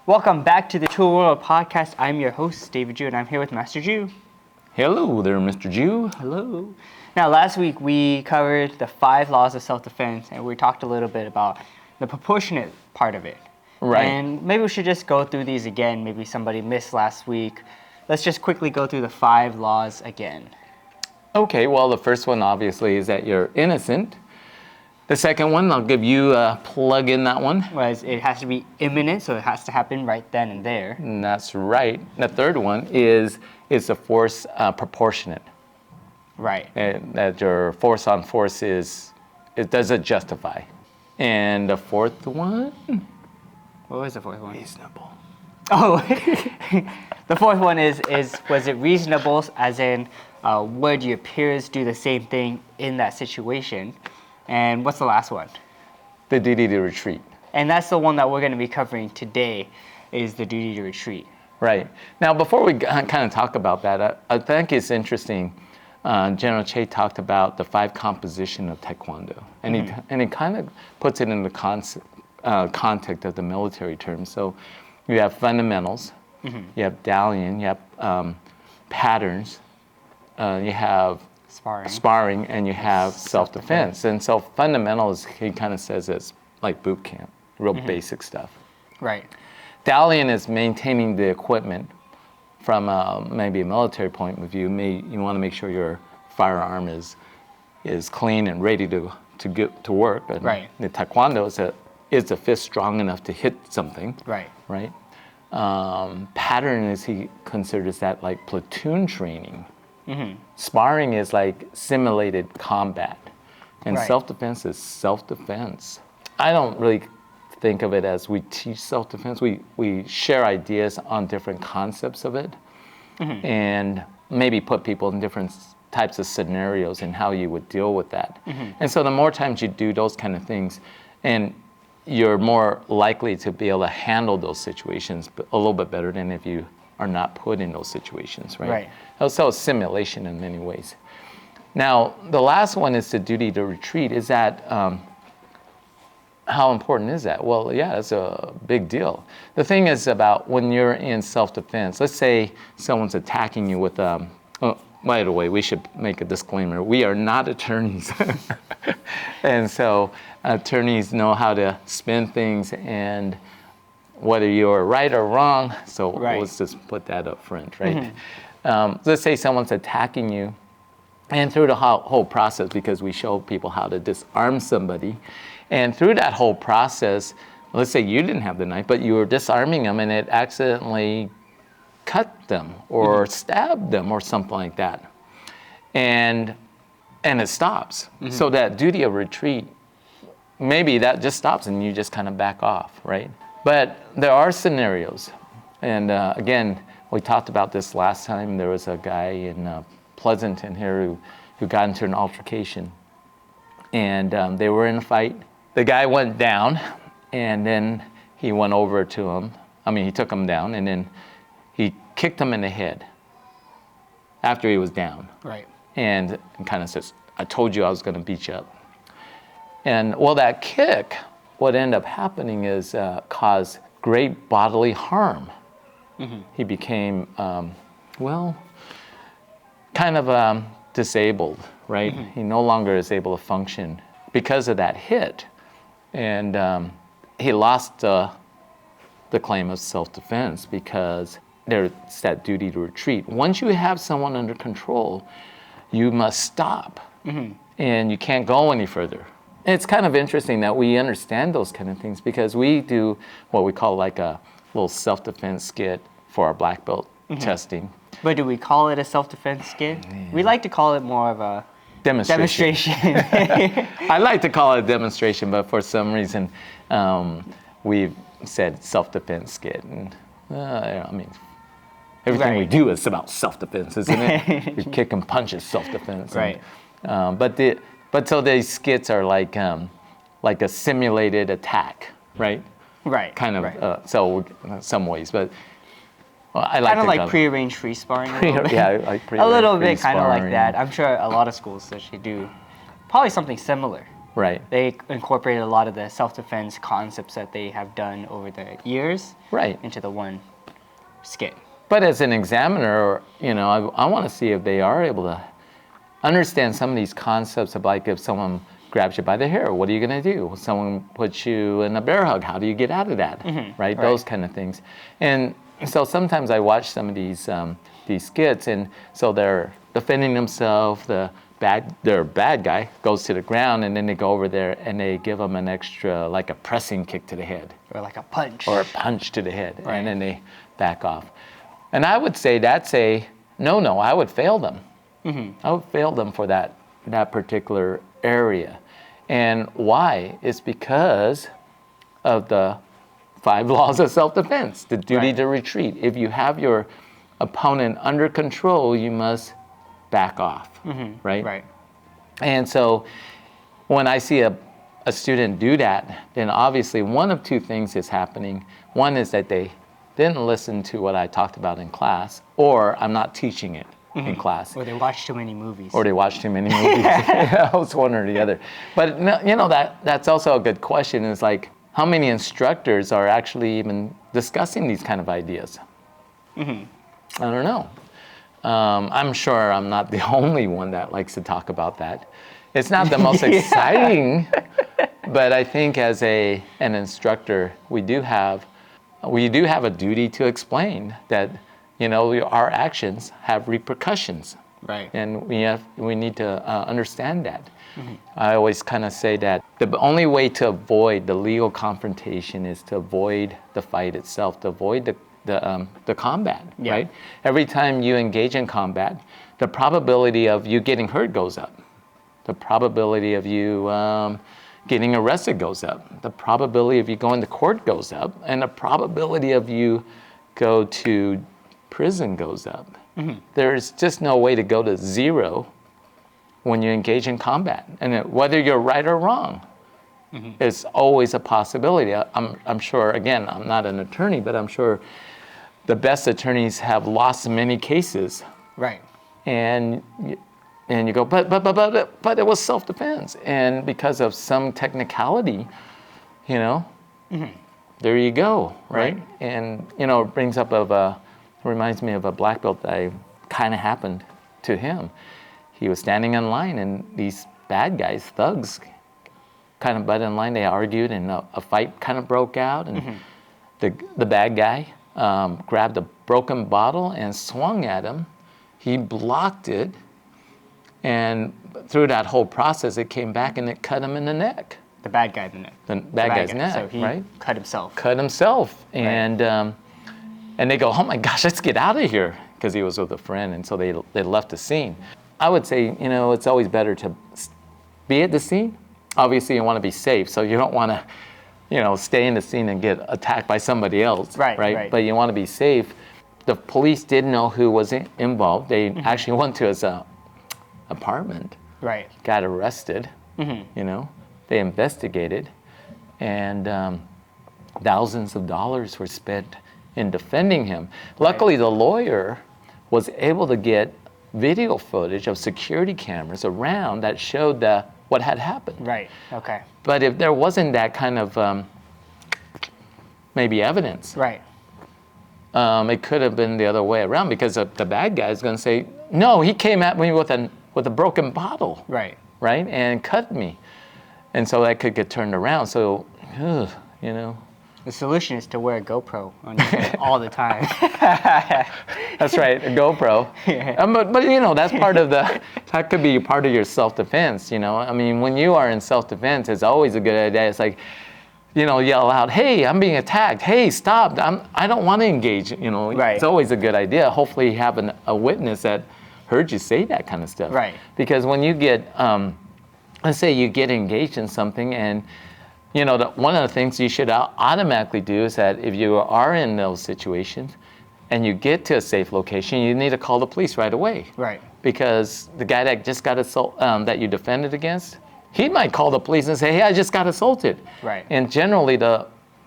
Welcome back to the Tul World podcast. I'm your host, David Ju, and I'm here with Master Ju. Hello there, Mr. Ju. Hello. Now, last week we covered the 5 laws of self-defense, and we talked a little bit about the proportionate part of it. Right. And maybe we should just go through these again. Maybe somebody missed last week. Let's just quickly go through the 5 laws again. Okay, well, the first one obviously is that you're innocent. The second one, I'll give you a plug in that one. Was it has to be imminent, so it has to happen right then and there. And that's right. The third one is the force proportionate. Right. And that your force on force does it justify. And the fourth one? What was the fourth one? Reasonable. Oh, the fourth one is was it reasonable, as in would your peers do the same thing in that situation? And what's the last one? The duty to retreat. And that's the one that we're going to be covering today, is the duty to retreat. Right. Now, before we kind of talk about that, I think it's interesting. General Che talked about the 5 composition of Taekwondo, and he kind of puts it in the context of the military terms. So you have fundamentals, you have Dalian, you have patterns, you have sparring, and you have self-defense. And so fundamentals, he kind of says it's like boot camp, real basic stuff. Right. Dalian is maintaining the equipment from maybe a military point of view. You want to make sure your firearm is clean and ready to get to work. And right. The Taekwondo is the fist strong enough to hit something. Right. Right. Pattern is, he considers that like platoon training. Sparring is like simulated combat, and self-defense is self-defense. I don't really think of it as we teach self-defense. We share ideas on different concepts of it, and maybe put people in different types of scenarios and how you would deal with that. And so the more times you do those kind of things, and you're more likely to be able to handle those situations a little bit better than if you are not put in those situations, right? Right. So it's simulation in many ways. Now, the last one is the duty to retreat. Is that, how important is that? Well, yeah, it's a big deal. The thing is about when you're in self-defense, let's say someone's attacking you with, by the way, we should make a disclaimer. We are not attorneys. And so attorneys know how to spin things and whether you're right or wrong, so let's just put that up front, right? Let's say someone's attacking you, and through the whole process, because we show people how to disarm somebody, and through that whole process, let's say you didn't have the knife, but you were disarming them and it accidentally cut them or stabbed them or something like that, and it stops. So that duty of retreat, maybe that just stops and you just kind of back off, right? But there are scenarios, and again, we talked about this last time. There was a guy in Pleasanton here who got into an altercation, and they were in a fight. The guy went down, and then he went over to him. He took him down, and then he kicked him in the head after he was down. Right. And kind of says, "I told you I was going to beat you up." And well, that kick, what ended up happening is caused great bodily harm. He became, kind of disabled, right? He no longer is able to function because of that hit. And he lost the claim of self-defense because there's that duty to retreat. Once you have someone under control, you must stop, and you can't go any further. It's kind of interesting that we understand those kind of things because we do what we call like a little self-defense skit for our black belt testing. But do we call it a self-defense skit? Yeah. We like to call it more of a demonstration. I like to call it a demonstration, but for some reason we've said self-defense skit. And everything we do is about self-defense, isn't it? We kick and punch is self-defense. Right. But so these skits are like a simulated attack, right? Right. Kind of. Right. So in some ways, but I like kind of like pre-arranged free sparring. Yeah, like a little bit, kind of like that. I'm sure a lot of schools actually do probably something similar. Right. They incorporated a lot of the self-defense concepts that they have done over the years Right. into the one skit. But as an examiner, I want to see if they are able to understand some of these concepts of, like, if someone grabs you by the hair, what are you going to do? Someone puts you in a bear hug, how do you get out of that? Right? Those kind of things. And so sometimes I watch some of these skits, and so they're defending themselves, their bad guy goes to the ground, and then they go over there and they give them an extra, like a pressing kick to the head. Or like a punch. Or a punch to the head, Right. and then they back off. And I would say that's a no, I would fail them. I would fail them for that particular area. And why? It's because of the 5 laws of self-defense, the duty Right. to retreat. If you have your opponent under control, you must back off, right? Right. And so when I see a student do that, then obviously one of 2 things is happening. One is that they didn't listen to what I talked about in class, or I'm not teaching it in class. Or they watch too many movies. Or they watch too many movies. It's one or the other. But that's also a good question, is like, how many instructors are actually even discussing these kind of ideas? I don't know. I'm sure I'm not the only one that likes to talk about that. It's not the most exciting, but I think as an instructor, we do have a duty to explain that, our actions have repercussions. Right. And we need to understand that. I always kind of say that the only way to avoid the legal confrontation is to avoid the fight itself, to avoid the combat, Yeah. right? Every time you engage in combat, the probability of you getting hurt goes up. The probability of you getting arrested goes up. The probability of you going to court goes up. And the probability of you go to prison goes up. There's just no way to go to 0 when you engage in combat. And whether you're right or wrong, it's always a possibility. I'm sure, again, I'm not an attorney, but I'm sure the best attorneys have lost many cases. Right. And you go, but it was self-defense. And because of some technicality, there you go, right? And, it reminds me of a black belt that kind of happened to him. He was standing in line, and these bad guys, thugs, kind of butted in line. They argued, and a fight kind of broke out. And the bad guy grabbed a broken bottle and swung at him. He blocked it, and through that whole process, it came back and it cut him in the neck. The bad guy in the neck. The bad guy's neck, So he right? cut himself. Cut himself, and they go, oh my gosh, let's get out of here, because he was with a friend, and so they left the scene. I would say, it's always better to be at the scene. Obviously, you want to be safe, so you don't want to, stay in the scene and get attacked by somebody else, Right. But you want to be safe. The police did know who was involved. They actually went to his apartment. Right. Got arrested. They investigated, and thousands of dollars were spent in defending him. Luckily, the lawyer was able to get video footage of security cameras around that showed what had happened. Right. Okay. But if there wasn't that kind of maybe evidence, Right. it could have been the other way around, because the bad guy is going to say, no, he came at me with a broken bottle, Right. right, and cut me. And so that could get turned around. So, The solution is to wear a GoPro on your head all the time. That's right, a GoPro. But that's part of that could be part of your self-defense, I mean, when you are in self-defense, it's always a good idea. It's like, yell out, hey, I'm being attacked. Hey, stop, I don't want to engage, Right. It's always a good idea. Hopefully you have a witness that heard you say that kind of stuff. Right. Because when you get, let's say you get engaged in something, and one of the things you should automatically do is that if you are in those situations and you get to a safe location, you need to call the police right away. Right. Because the guy that just got that you defended against, he might call the police and say, hey, I just got assaulted. Right. And generally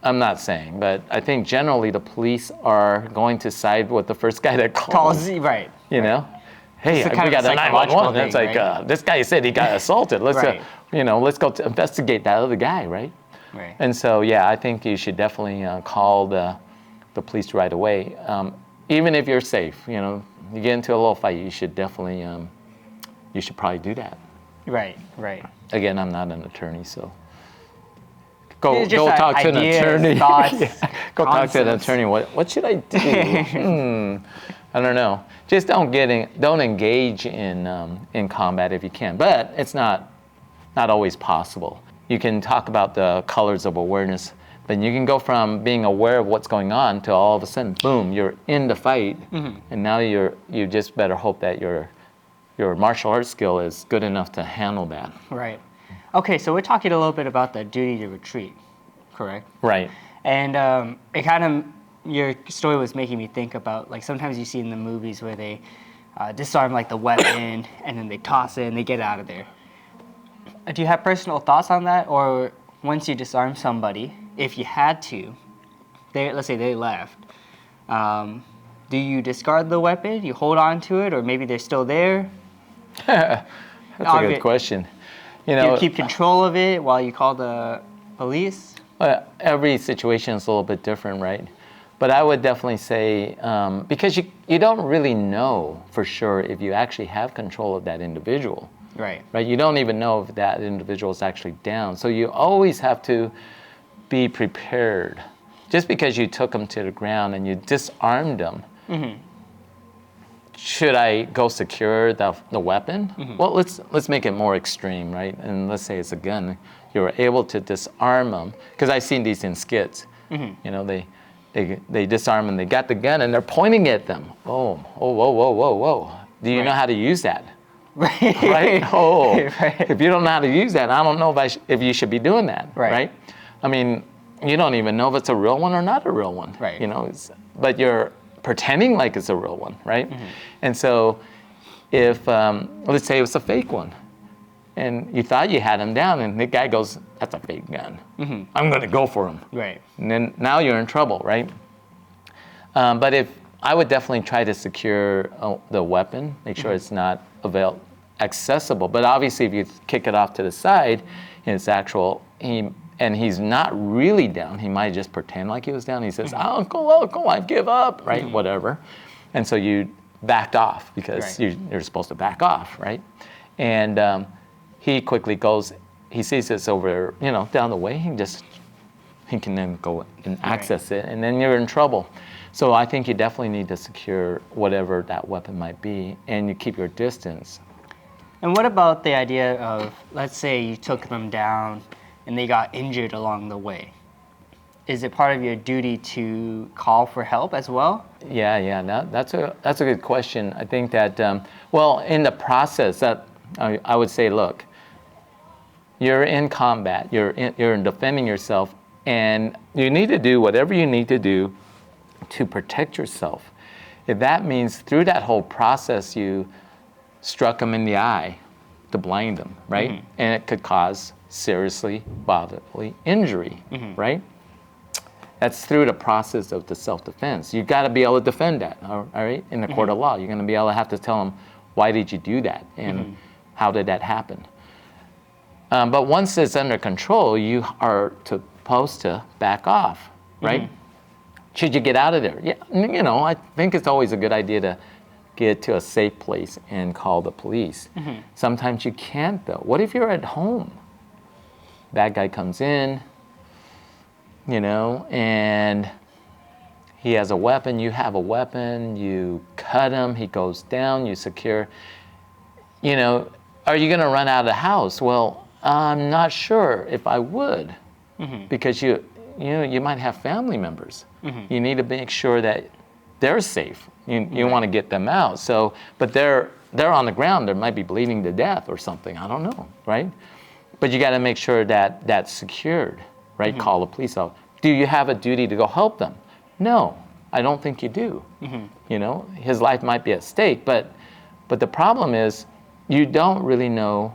I'm not saying, but I think generally the police are going to side with the first guy that calls. Right. Hey, It's a we kind of got a psychological 911. It's thing, like, right? this guy said he got assaulted. Let's Right. let's go to investigate that other guy, right? Right. And so, yeah, I think you should definitely call the police right away. Even if you're safe, you get into a little fight, you should definitely, you should probably do that. Right, right. Again, I'm not an attorney, so go It's just talk to an ideas, attorney. thoughts, Go talk to an concepts. attorney. What should I do? I don't know. Just don't engage in combat if you can. But it's not always possible. You can talk about the colors of awareness, but you can go from being aware of what's going on to all of a sudden, boom, you're in the fight, and now you just better hope that your martial arts skill is good enough to handle that. Right. Okay, so we're talking a little bit about the duty to retreat, correct? Right. And it kind of, your story was making me think about, like, sometimes you see in the movies where they disarm, like, the weapon, and then they toss it and they get out of there. Do you have personal thoughts on that? Or once you disarm somebody, if you had to, let's say they left, do you discard the weapon? You hold on to it? Or maybe they're still there? That's a good question. Do you keep control of it while you call the police? Every situation is a little bit different, right? But I would definitely say, because you don't really know for sure if you actually have control of that individual. Right. Right? You don't even know if that individual is actually down. So you always have to be prepared. Just because you took them to the ground and you disarmed them, should I go secure the weapon? Well, let's make it more extreme, right? And let's say it's a gun. You're able to disarm them, because I've seen these in skits. They disarm and they got the gun and they're pointing at them. Oh, whoa. Do you know how to use that? Right? Oh, Right. If you don't know how to use that, I don't know if you should be doing that, right? I mean, you don't even know if it's a real one or not a real one, right? But you're pretending like it's a real one, right? And so, if let's say it was a fake one, and you thought you had him down, and the guy goes, "That's a fake gun. I'm going to go for him." Right. And then now you're in trouble, right? But if I would definitely try to secure the weapon, make sure it's not accessible. But obviously, if you kick it off to the side, and it's actual, and he's not really down, he might just pretend like he was down. He says, "Uncle, I give up," right? Whatever. And so you backed off because you're supposed to back off, right? And he quickly goes. He sees this over, down the way. He can then go and access it, and then you're in trouble. So I think you definitely need to secure whatever that weapon might be, and you keep your distance. And what about the idea of, let's say you took them down and they got injured along the way? Is it part of your duty to call for help as well? Yeah. That's a good question. I think that, in the process, that I would say, look, you're in combat, you're in defending yourself, and you need to do whatever you need to do to protect yourself. If that means through that whole process you struck them in the eye to blind them, right? And it could cause seriously bodily injury, right? That's through the process of the self-defense. You got to be able to defend that, all right? In the court of law, you're going to be able to have to tell them, why did you do that? And how did that happen? But once it's under control, you are supposed to back off, right? Should you get out of there? Yeah, I think it's always a good idea to get to a safe place and call the police. Sometimes you can't, though. What if you're at home? Bad guy comes in, and he has a weapon, you have a weapon, you cut him, he goes down, you secure. Are you going to run out of the house? Well, I'm not sure if I would, because you might have family members. You need to make sure that they're safe. You want to get them out. So, but they're on the ground. They might be bleeding to death or something. I don't know, right? But you got to make sure that that's secured, right? Call the police out. Do you have a duty to go help them? No, I don't think you do. His life might be at stake, but the problem is you don't really know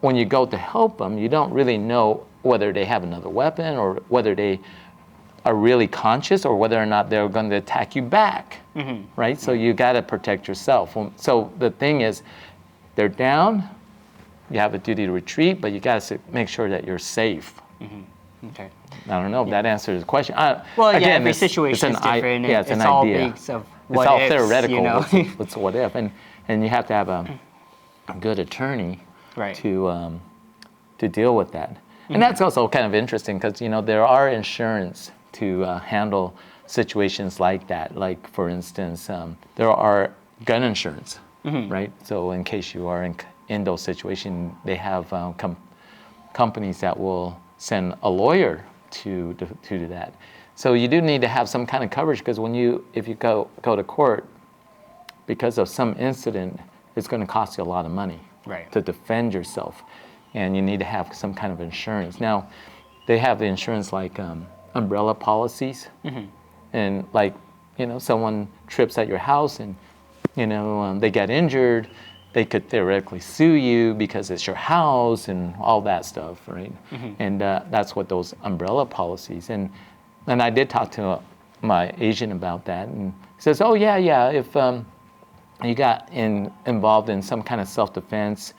when you go to help them. You don't really know whether they have another weapon or whether they are really conscious or whether or not they're going to attack you back, right? So you got to protect yourself. So the thing is, they're down, you have a duty to retreat, but you got to make sure that you're safe. Okay. I don't know if that answers the question. Well, yeah, again, every situation is different. Yeah, it's an all idea. big of It's what all ifs, theoretical. you know? What's what if, and you have to have a good attorney Right. to deal with that. And that's also kind of interesting because there are insurance to handle situations like that. Like for instance, there are gun insurance, right? So in case you are in those situations, they have companies that will send a lawyer to do that. So you do need to have some kind of coverage because if you go to court because of some incident, it's going to cost you a lot of money to defend yourself, and you need to have some kind of insurance. Now, they have the insurance like umbrella policies, and like someone trips at your house and they get injured, they could theoretically sue you because it's your house and all that stuff, right? And that's what those umbrella policies. And I did talk to my agent about that, and he says, oh yeah, if you got involved in some kind of self-defense,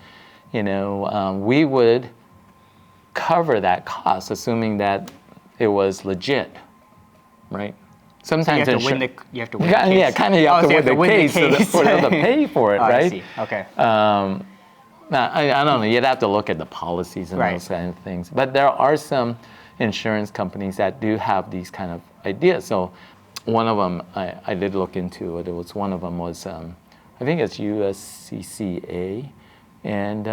we would cover that cost, assuming that it was legit, right? Sometimes you have to win the case. Yeah, kind of you have to win the case for them to pay for it, right? I see. Okay. Now, I don't know. You'd have to look at the policies and those kind of things. But there are some insurance companies that do have these kind of ideas. So one of them, I did look into it. One of them was, I think it's USCCA. And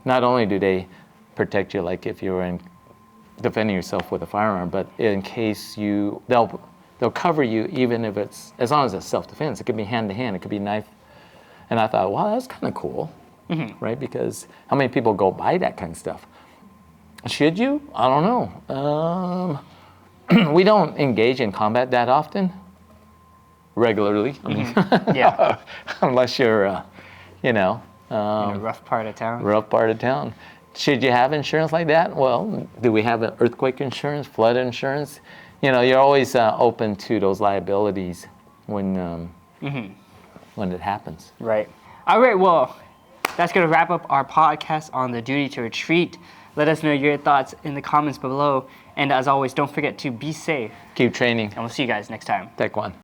not only do they protect you, like if you're defending yourself with a firearm, but in case they'll cover you even if as long as it's self-defense. It could be hand-to-hand, it could be knife. And I thought, wow, that's kind of cool, right? Because how many people go buy that kind of stuff? Should you? I don't know. We don't engage in combat that often, regularly. I mean, Yeah. unless you're, In a rough part of town. Rough part of town. Should you have insurance like that? Well, do we have an earthquake insurance, flood insurance? You're always open to those liabilities when it happens. Right. All right, well, that's going to wrap up our podcast on the duty to retreat. Let us know your thoughts in the comments below. And as always, don't forget to be safe. Keep training. And we'll see you guys next time. Taekwon.